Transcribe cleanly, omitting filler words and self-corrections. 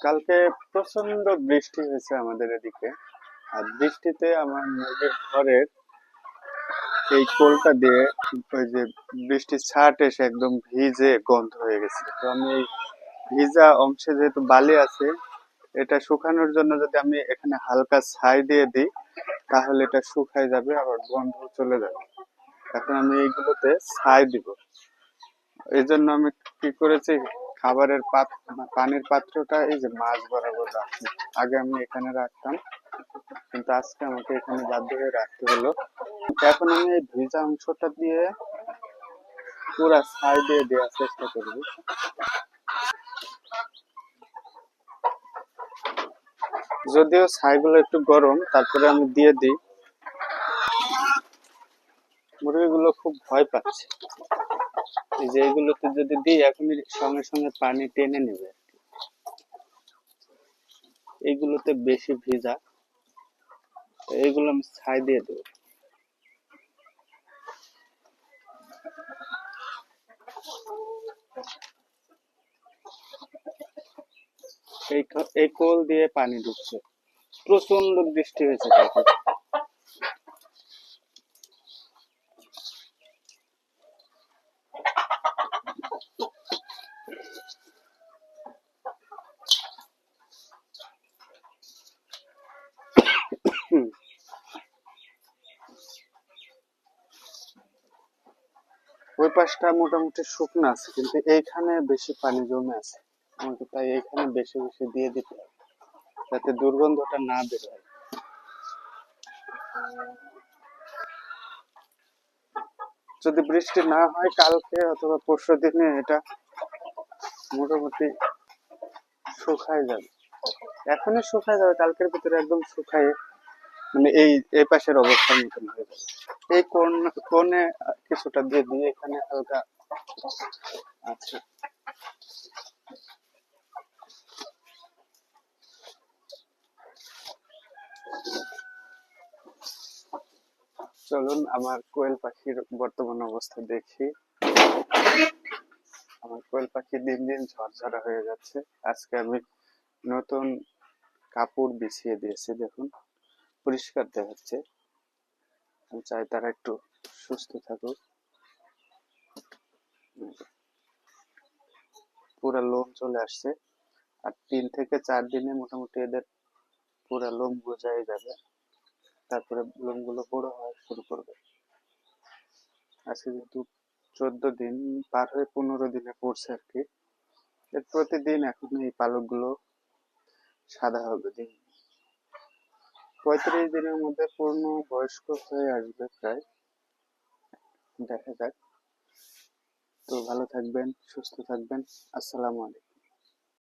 কালকে প্রচন্ড বৃষ্টি হয়েছে আমাদের এদিকে। আর বৃষ্টিতে আমার মুরগির ঘরের এই কোলটা দিয়ে ওই যে বৃষ্টির ছাট এসে একদম ভিজে গন্ধ হয়ে গেছে। তো আমি এই ভিজা অংশে যেহেতু বালি আছে, এটা শুকানোর জন্য যদি আমি এখানে হালকা ছাই দিয়ে দিই তাহলে এটা শুকায় যাবে, আবার গন্ধ চলে যাবে। এখন আমি এইগুলোতে ছাই দিব। এই জন্য আমি কি করেছি, খাবারের পানির পাত্রটা এই যে মাছ বরাবর রাখছি। আগে আমি এখানে রাখতাম, কিন্তু আজকে আমাকে এখানে বাধ্য হয়ে রাখতে হলো। এখন আমি এই ভিজা অংশটা দিয়ে পুরা ছাই দিয়ে দেওয়ার চেষ্টা করব। যদিও ছাইগুলো একটু গরম, তারপরে আমি দিয়ে দিই। মুরগিগুলো খুব ভয় পাচ্ছে। এই যে এইগুলোতে যদি দিই এখনই সঙ্গে সঙ্গে পানি টেনে নেবে। এইগুলোতে বেশি ভিজা, এইগুলো আমি ছাই দিয়ে দেবো। এই কোল দিয়ে পানি ঢুকছে। প্রচন্ড বৃষ্টি হয়েছে কালকে। ওই পাশটা মোটামুটি শুকনো আছে, কিন্তু এইখানে বেশি পানি জমে আছে। আমাকে তাই এইখানে বেশি বেশি দিয়ে দিতে হবে, যাতে দুর্গন্ধটা না বের হয়। যদি বৃষ্টি না হয় কালকে অথবা পরশু দিনে, এটা মোটামুটি শুকায় যাবে। এখনই শুকায় যাবে, কালকের ভিতরে একদম শুকায়, মানে এই পাশের অবস্থার মতন হয়ে যাবে। এই কোণে কিছুটা দিয়ে দিয়ে এখানে হালকা। আচ্ছা, চলুন আমার কোয়েল পাখির বর্তমান অবস্থা দেখি। আমার কোয়েল পাখি দিন দিন ঝরঝরা হয়ে যাচ্ছে। আজকে আমি নতুন কাপড় বিছিয়ে দিয়েছি, দেখুন পরিষ্কার দেখাচ্ছে। আমি চাই তারা একটু সুস্থ থাকুক। পুরা লোম চলে আসছে, আর 3 থেকে 4 দিনে মোটামুটি এদের পুরা লোম গজায় যাবে। তারপরে লোমগুলো বড় হওয়া শুরু করবে। আজকে যেহেতু 14 দিন পার হয়ে 15 দিনে পড়ছে আর কি, এর প্রতিদিন এখন এই পালকগুলো সাদা হবে। দিন 35 দিনের মধ্যে পূর্ণ বয়স্ক হয়ে আসবে প্রায়, দেখা যাক। তো ভালো থাকবেন, সুস্থ থাকবেন। আসসালামু আলাইকুম।